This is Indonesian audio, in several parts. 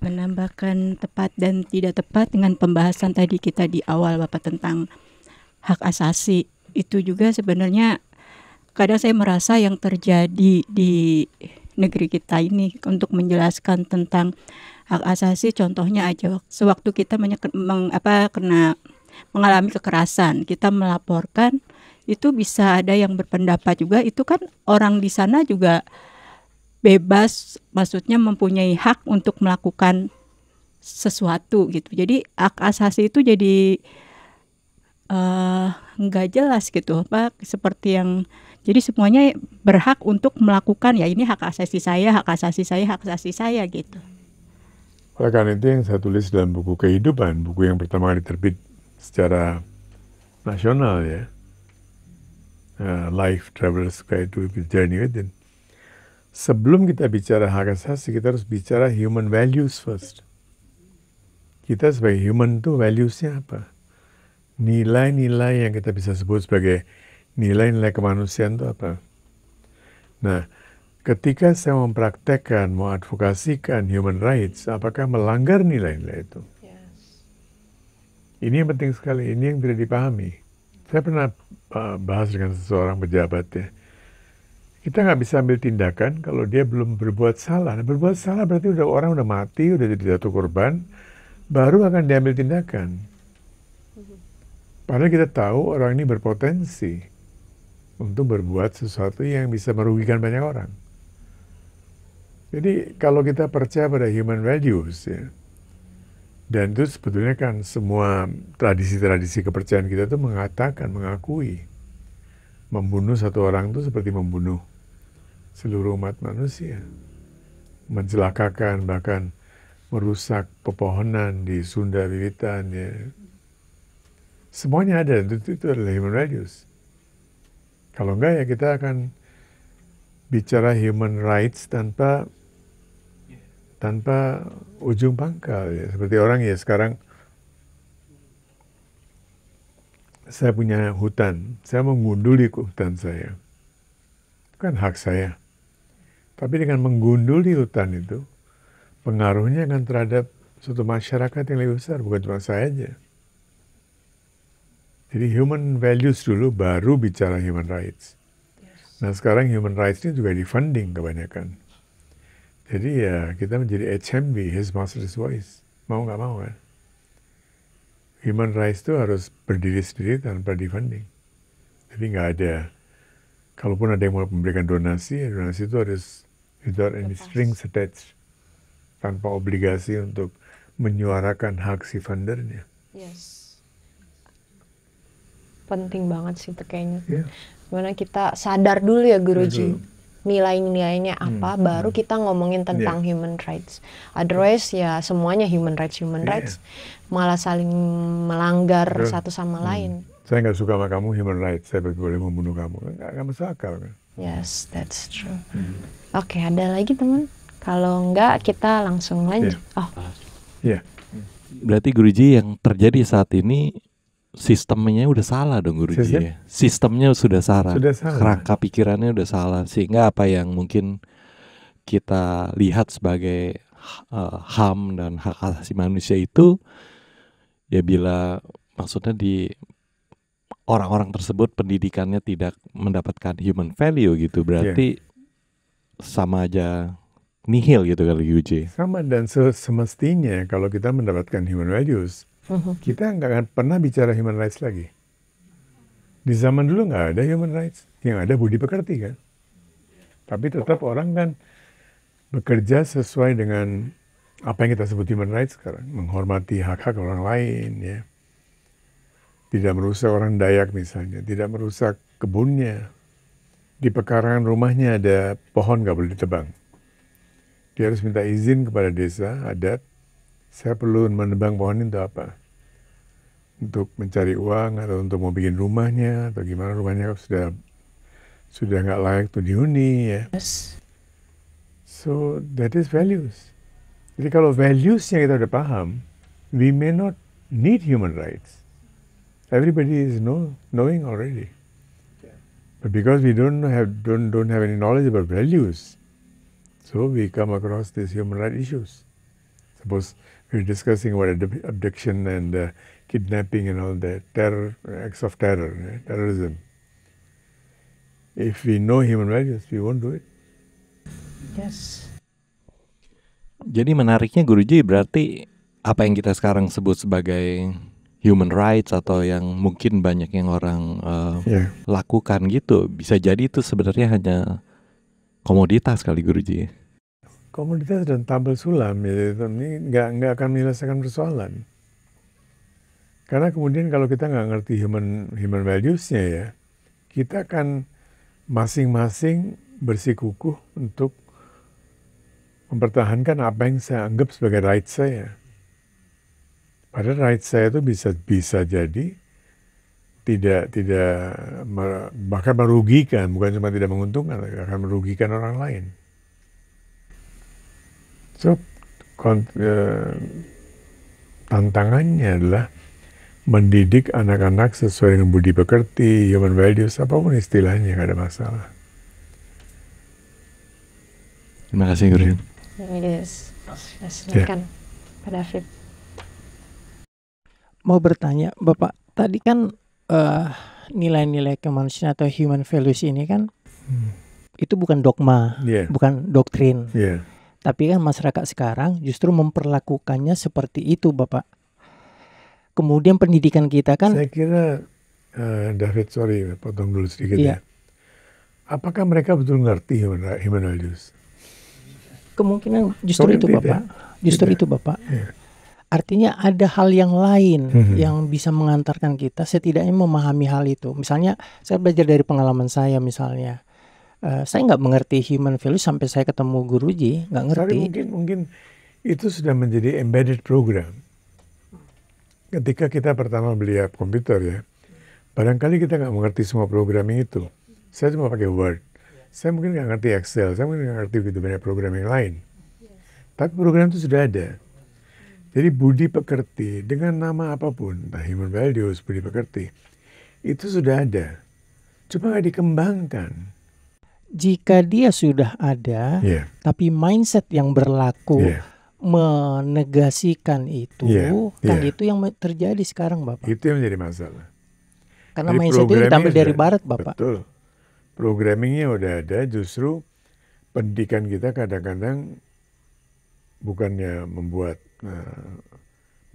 menambahkan tepat dan tidak tepat dengan pembahasan tadi kita di awal Bapak tentang hak asasi. Itu juga sebenarnya kadang saya merasa yang terjadi di negeri kita ini untuk menjelaskan tentang hak asasi, contohnya aja sewaktu kita kena mengalami kekerasan, kita melaporkan, itu bisa ada yang berpendapat juga itu kan orang di sana juga bebas, maksudnya mempunyai hak untuk melakukan sesuatu gitu. Jadi hak asasi itu jadi nggak jelas gitu, seperti yang jadi semuanya berhak untuk melakukan ya ini hak asasi saya, hak asasi saya, hak asasi saya gitu. Oleh karena itu yang saya tulis dalam buku Kehidupan, buku yang pertama kali terbit secara nasional ya, Life Travelers Guide to Journey Within. Sebelum kita bicara hak asasi, kita harus bicara human values first. Kita sebagai human tuh values-nya apa? Nilai-nilai yang kita bisa sebut sebagai nilai-nilai kemanusiaan itu apa? Nah, ketika saya mempraktekkan, mau advokasikan human rights, apakah melanggar nilai-nilai itu? Yes. Ini yang penting sekali, ini yang tidak dipahami. Saya pernah bahas dengan seseorang pejabat ya. Kita nggak bisa ambil tindakan kalau dia belum berbuat salah. Nah, berbuat salah berarti orang udah mati, udah jadi jatuh korban, baru akan diambil tindakan. Padahal kita tahu orang ini berpotensi untuk berbuat sesuatu yang bisa merugikan banyak orang. Jadi kalau kita percaya pada human values ya, dan itu sebetulnya kan semua tradisi-tradisi kepercayaan kita itu mengatakan, mengakui membunuh satu orang itu seperti membunuh seluruh umat manusia, mencelakakan bahkan merusak pepohonan di Sunda Wiwitan ya. Semuanya ada, itu adalah human values. Kalau enggak ya kita akan bicara human rights tanpa ujung pangkal ya. Seperti orang ya sekarang saya punya hutan, saya menggunduli hutan saya. Itu kan hak saya. Tapi dengan menggunduli hutan itu, pengaruhnya akan terhadap suatu masyarakat yang lebih besar, bukan cuma saya aja. Jadi human values dulu, baru bicara human rights. Yes. Nah sekarang human rights ini juga di-funding kebanyakan. Jadi ya kita menjadi HMV, His Master's Voice. Mau nggak mau kan. Human rights itu harus berdiri sendiri tanpa di-funding. Jadi nggak ada, kalaupun ada yang mau memberikan donasi, donasi itu harus without any strings attached. Tanpa obligasi untuk menyuarakan hak si fundernya. Yes. Penting banget sih itu kayaknya. Yeah. Gimana kita sadar dulu ya Guruji. Nilai-nilainya apa, baru kita ngomongin tentang human rights. Otherwise ya semuanya human rights, malah saling melanggar satu sama lain. Saya nggak suka sama kamu human rights, saya boleh membunuh kamu. Nggak masuk akal kan. Yes, that's true. Oke, ada lagi teman? Kalau enggak kita langsung lanjut. Yeah. Berarti Guruji yang terjadi saat ini sistemnya udah salah dong Guruji. Sistemnya sudah salah. Kerangka pikirannya udah salah, sehingga apa yang mungkin kita lihat sebagai HAM dan hak asasi manusia itu ya bila maksudnya di orang-orang tersebut pendidikannya tidak mendapatkan human value gitu, berarti sama aja nihil gitu kali Guruji. Sama, dan semestinya kalau kita mendapatkan human values, kita nggak akan pernah bicara human rights lagi. Di zaman dulu nggak ada human rights, yang ada budi pekerti kan. Tapi tetap orang kan bekerja sesuai dengan apa yang kita sebut human rights sekarang, menghormati hak-hak orang lain ya. Tidak merusak orang Dayak misalnya, tidak merusak kebunnya. Di pekarangan rumahnya ada pohon nggak boleh ditebang. Dia harus minta izin kepada desa adat, saya perlu menebang pohon itu apa? Untuk mencari uang atau untuk mau bikin rumahnya atau gimana, rumahnya sudah nggak layak tuh dihuni ya. Yes. So that is values. Jadi kalau values-nya kita udah paham, we may not need human rights. Everybody is knowing already. But because we don't have any knowledge about values, so we come across these human rights issues. Suppose we're discussing about abduction and kidnapping and all that, terror, acts of terror, terrorism. If we know human values, we won't do it. Yes. Jadi menariknya Guruji, berarti apa yang kita sekarang sebut sebagai human rights atau yang mungkin banyak yang orang lakukan gitu, bisa jadi itu sebenarnya hanya komoditas kali Guruji. Komoditas dan tabel sulam ya, ini nggak akan menyelesaikan persoalan. Karena kemudian kalau kita nggak ngerti human values-nya ya, kita akan masing-masing bersikukuh untuk mempertahankan apa yang saya anggap sebagai right saya. Padahal right saya itu bisa jadi tidak bahkan merugikan, bukan cuma tidak menguntungkan, akan merugikan orang lain. So tantangannya adalah mendidik anak-anak sesuai dengan budi pekerti, human values, apapun istilahnya, nggak ada masalah. Terima kasih Guru. Yes. Silakan Pak David. Mau bertanya, Bapak, tadi kan nilai-nilai kemanusiaan atau human values ini kan itu bukan dogma, bukan doktrin. Tapi kan masyarakat sekarang justru memperlakukannya seperti itu, Bapak. Kemudian pendidikan kita kan... Saya kira, David, sorry, potong dulu sedikit ya. Apakah mereka betul ngerti human values? Kemungkinan justru itu, Bapak. Justru itu, Bapak. Artinya ada hal yang lain yang bisa mengantarkan kita setidaknya memahami hal itu. Misalnya, saya belajar dari pengalaman saya misalnya. Saya nggak mengerti human values sampai saya ketemu Guruji, nggak ngerti. Mungkin itu sudah menjadi embedded program. Ketika kita pertama beli komputer ya, barangkali kita nggak mengerti semua programming itu. Saya cuma pakai Word. Saya mungkin nggak ngerti Excel, saya mungkin nggak ngerti begitu banyak program yang lain. Tapi program itu sudah ada. Jadi budi pekerti dengan nama apapun, entah human values, budi pekerti, itu sudah ada. Cuma nggak dikembangkan. Jika dia sudah ada, tapi mindset yang berlaku menegasikan itu, itu yang terjadi sekarang, Bapak. Itu yang menjadi masalah. Karena mindset itu diambil dari Barat, Bapak. Betul. Programmingnya udah ada, justru pendidikan kita kadang-kadang bukannya membuat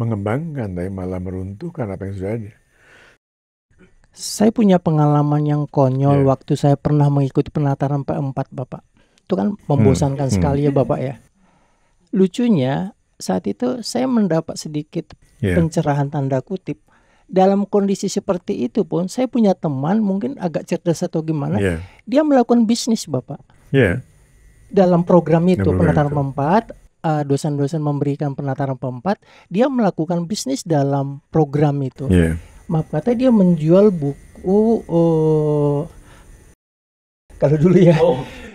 mengembangkan, tapi malah meruntuhkan apa yang sudah ada. Saya punya pengalaman yang konyol waktu saya pernah mengikuti penataran P4, Bapak. Itu kan membosankan sekali ya, Bapak ya. Lucunya saat itu saya mendapat sedikit pencerahan tanda kutip. Dalam kondisi seperti itu pun saya punya teman mungkin agak cerdas atau gimana, dia melakukan bisnis, Bapak. Dalam program itu penataran P4, dosen-dosen memberikan penataran P4, dia melakukan bisnis dalam program itu. Maaf kata dia menjual buku kalau dulu ya.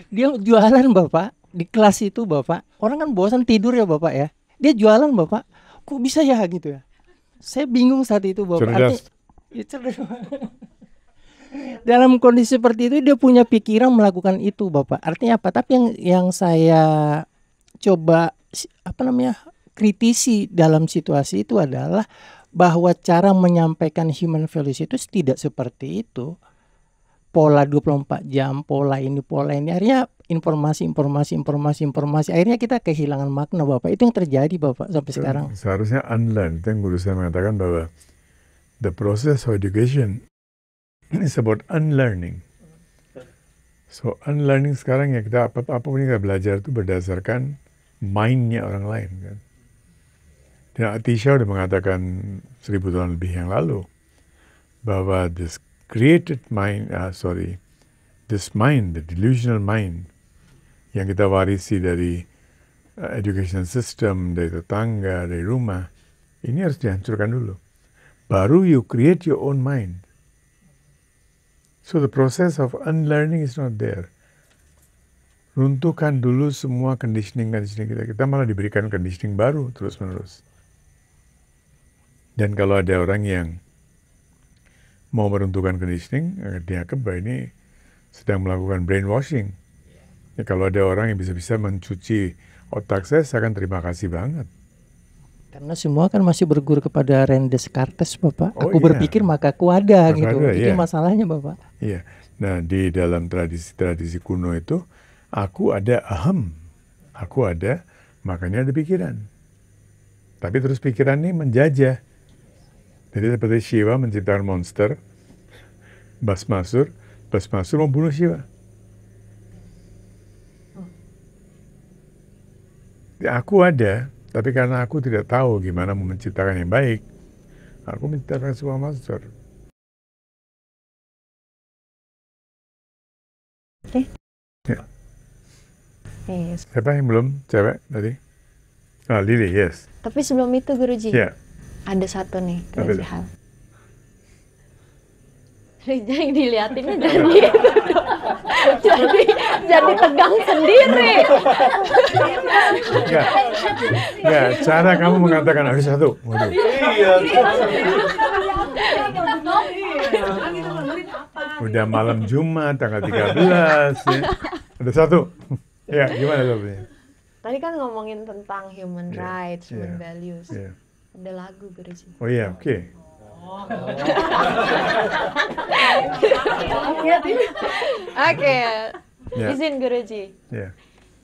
Dia jualan, Bapak, di kelas itu, Bapak. Orang kan bosan tidur ya, Bapak ya. Dia jualan, Bapak. Kok bisa ya gitu ya? Saya bingung saat itu, Bapak. Cerdas. Dalam kondisi seperti itu dia punya pikiran melakukan itu, Bapak. Artinya apa? Tapi yang saya coba kritisi dalam situasi itu adalah bahwa cara menyampaikan human values itu tidak seperti itu. Pola 24 jam, pola ini. Akhirnya informasi. Akhirnya kita kehilangan makna, Bapak. Itu yang terjadi, Bapak, sampai sekarang. Seharusnya unlearn. Itu yang guru saya mengatakan bahwa the process of education is about unlearning. So unlearning sekarang ya kita apapun yang kita belajar itu berdasarkan mind-nya orang lain kan. Dan Atisha sudah mengatakan 1000 tahun lebih yang lalu bahwa this created mind, this mind, the delusional mind yang kita warisi dari education system, dari tetangga, dari rumah, ini harus dihancurkan dulu. Baru you create your own mind. So the process of unlearning is not there. Runtuhkan dulu semua conditioning kita. Kita malah diberikan conditioning baru terus-menerus. Dan kalau ada orang yang mau meruntuhkan conditioning, dianggap bahwa ini sedang melakukan brainwashing. Ya, kalau ada orang yang bisa-bisa mencuci otak saya akan terima kasih banget. Karena semua kan masih berguru kepada René Descartes, Bapak. Oh, aku berpikir maka aku ada gitu. Itu masalahnya, Bapak. Iya. Nah, di dalam tradisi kuno itu, aku ada aham. Aku ada, makanya ada pikiran. Tapi terus pikiran ini menjajah. Jadi seperti Shiva menciptakan monster, Basmasur membunuh Shiva. Aku ada, tapi karena aku tidak tahu gimana menciptakan yang baik, aku menciptakan sebuah monster. Oke. Ya. Yes. Siapa yang belum? Cewek tadi? Ah, Lily, yes. Tapi sebelum itu Guruji, Ya. ada satu nih Guruji hal. Jangan dilihatinnya jadi tegang sendiri. Enggak, cara kamu mengatakan ada satu. Waduh. Udah malam Jumat tanggal 13 ya. Ada satu. Ya, gimana jawabannya? Tadi kan ngomongin tentang human rights, human values. Ada lagu Guruji. Oh iya, oke. Oke. Izin Guruji.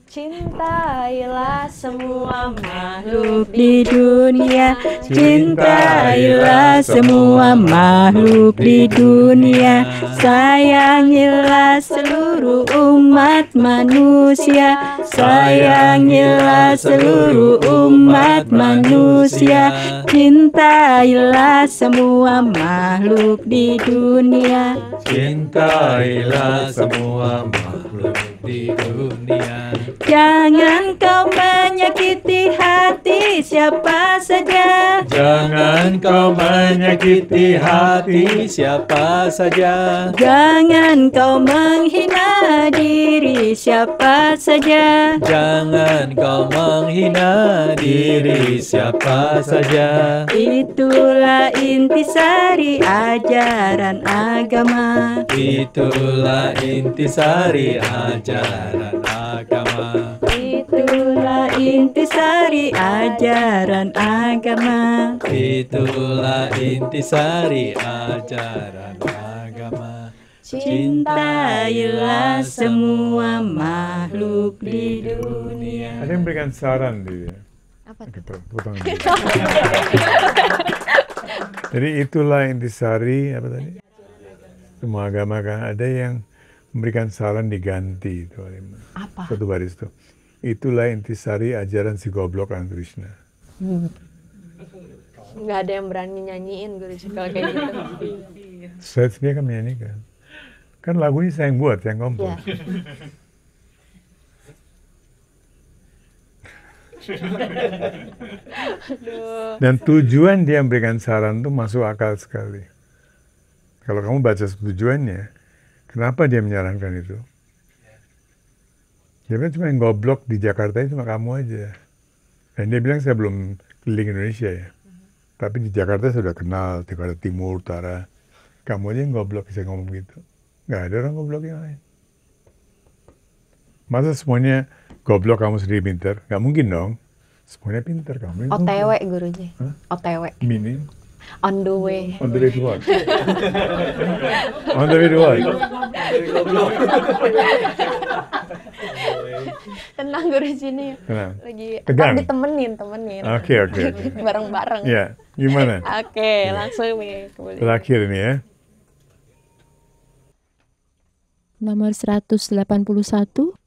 Cintailah semua makhluk di dunia, cintailah semua makhluk di dunia, sayangilah seluruh umat manusia, sayangilah seluruh umat manusia, cintailah semua makhluk di dunia, cintailah semua makhluk di dunia. Jangan kau menyakiti hati siapa saja. Jangan kau menyakiti hati siapa saja. Jangan kau menghina diri siapa saja. Jangan kau menghina diri siapa saja. Itulah intisari ajaran agama. Itulah intisari ajaran agama. Itulah intisari ajaran agama. Itulah intisari ajaran agama. Cintailah semua makhluk di dunia. Ada yang berikan saran dia. Apa tuh? Jadi itulah intisari apa tadi? Semua agama kan ada yang memberikan saran diganti itu. Apa? Satu baris itu. Itulah intisari ajaran si goblok Krishna. Nggak ada yang berani nyanyiin Guruji kalau kayak gitu. Saya sendiri kan menyanyikan. Kan lagunya saya yang buat, saya yang kompos. Ya. Dan tujuan dia memberikan saran itu masuk akal sekali. Kalau kamu baca tujuannya, kenapa dia menyarankan itu? Dia bilang cuma yang goblok di Jakarta itu cuma kamu aja. Dan dia bilang saya belum keliling Indonesia ya. Tapi di Jakarta saya sudah kenal, Jakarta Timur, Utara. Kamu aja yang goblok bisa ngomong gitu. Nggak ada orang goblok yang lain. Masa semuanya goblok kamu sendiri pintar? Nggak mungkin dong. Semuanya pintar kamu. OTW Guruji. OTW. Meaning? On the way. On the way to what? On the way to what? Tenang Guruji nih. Tenang. Lagi tegang. Ditemenin. Oke. Bareng-bareng. Ya, gimana? Oke, langsung nih. Terakhir ini ya. Nomor 181.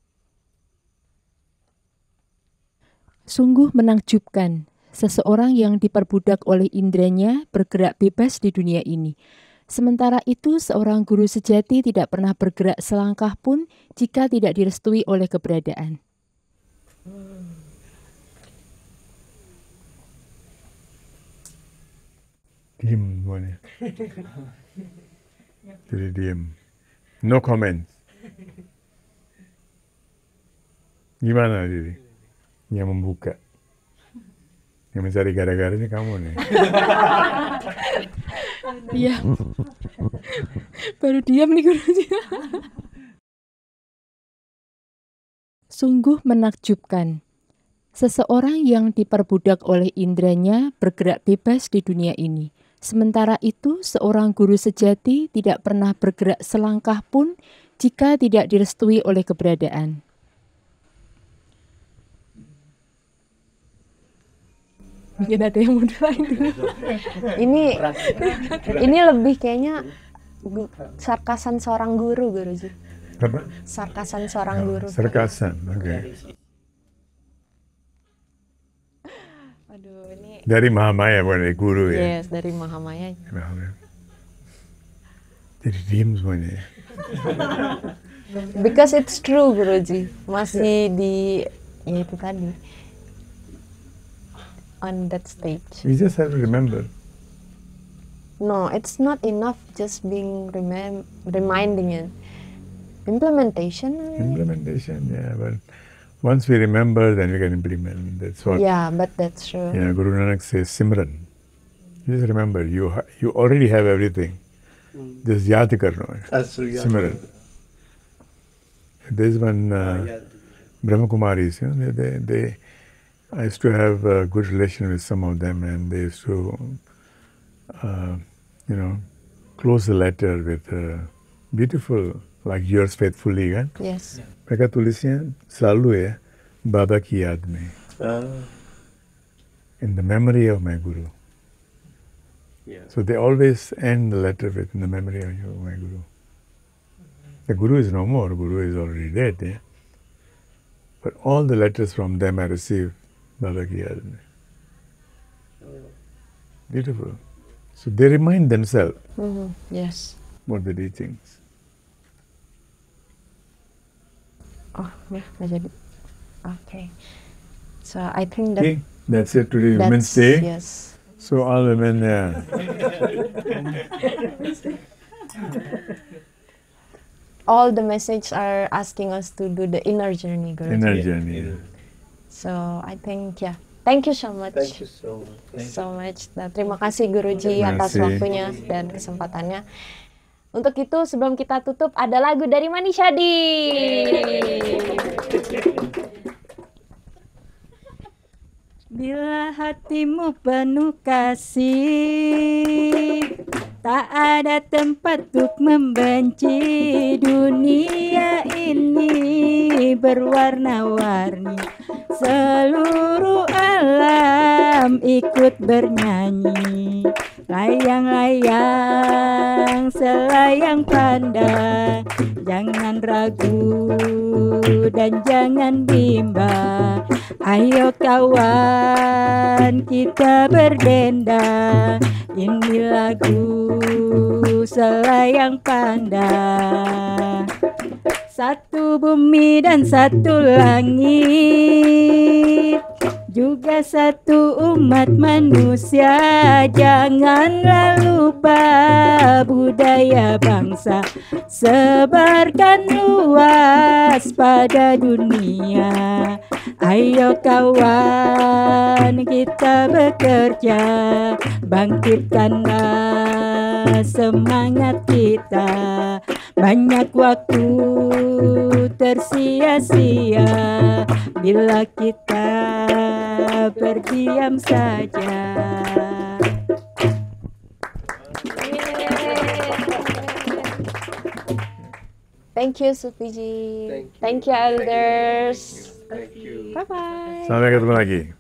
Sungguh menakjubkan, seseorang yang diperbudak oleh indranya bergerak bebas di dunia ini. Sementara itu, seorang guru sejati tidak pernah bergerak selangkah pun jika tidak direstui oleh keberadaan. Diam semuanya. Jadi diam. No comment. Gimana Diri? Yang membuka. Yang mencari gara-gara ini kamu nih. Iya. Baru diam nih Guruji. Sungguh menakjubkan. Seseorang yang diperbudak oleh indranya bergerak bebas di dunia ini. Sementara itu, seorang guru sejati tidak pernah bergerak selangkah pun jika tidak direstui oleh keberadaan. Mungkin ada yang mau lain dulu. Ini lebih kayaknya sarkasan seorang guru, Guruji. Apa? Sarkasan seorang guru. Sarkasan, oke. Aduh, ini dari Mahamaya, bukan dari guru ya? Yes, dari Mahamaya. Jadi diem semuanya. Because it's true, Guruji. Masih di, ya itu tadi, on that stage. We just have to remember. No, it's not enough just being reminding it. Implementation, yeah, but once we remember, then we can implement. That's what. Yeah, but that's true. Yeah, Guru Nanak says, Simran. Just remember, you already have everything. Just yaad karno hai. Simran. There's one Brahma Kumaris, you know, they I used to have a good relation with some of them, and they used to, you know, close the letter with beautiful, like yours faithfully, kan? Yes. Mereka tulisnya selalu ya, Baba ki yaad mein. In the memory of my Guru. Yeah. So they always end the letter with in the memory of my Guru. The Guru is no more, Guru is already dead, yeah? But all the letters from them I received, Baba ki yaad mein. Beautiful. So they remind themselves. Yes. What the teachings. Oh, yeah, nggak jadi. Okay. So I think that. Okay, that's it today, Women's Day. Yes. So all women, yeah. All the message are asking us to do the inner journey, Guruji. Inner journey. Yeah. So I think, yeah. Thank you so much. Thank you so much. So much. Nah, terima kasih Guruji atas waktunya dan kesempatannya. Untuk itu sebelum kita tutup ada lagu dari Manishadi. Bila hatimu penuh kasih, tak ada tempat untuk membenci. Dunia ini berwarna-warni, seluruh alam ikut bernyanyi. Layang-layang selayang pandang, jangan ragu dan jangan bimbang. Ayo kawan kita berdendang, ini lagu selayang pandang. Satu bumi dan satu langit, juga satu umat manusia. Janganlah lupa budaya bangsa, sebarkan luas pada dunia. Ayo kawan kita bekerja, bangkitkanlah semangat kita. Banyak waktu tersia-sia bila kita berdiam saja. Thank you, Supiji. Thank you, elders. Thank you. Bye-bye. Sampai ketemu lagi.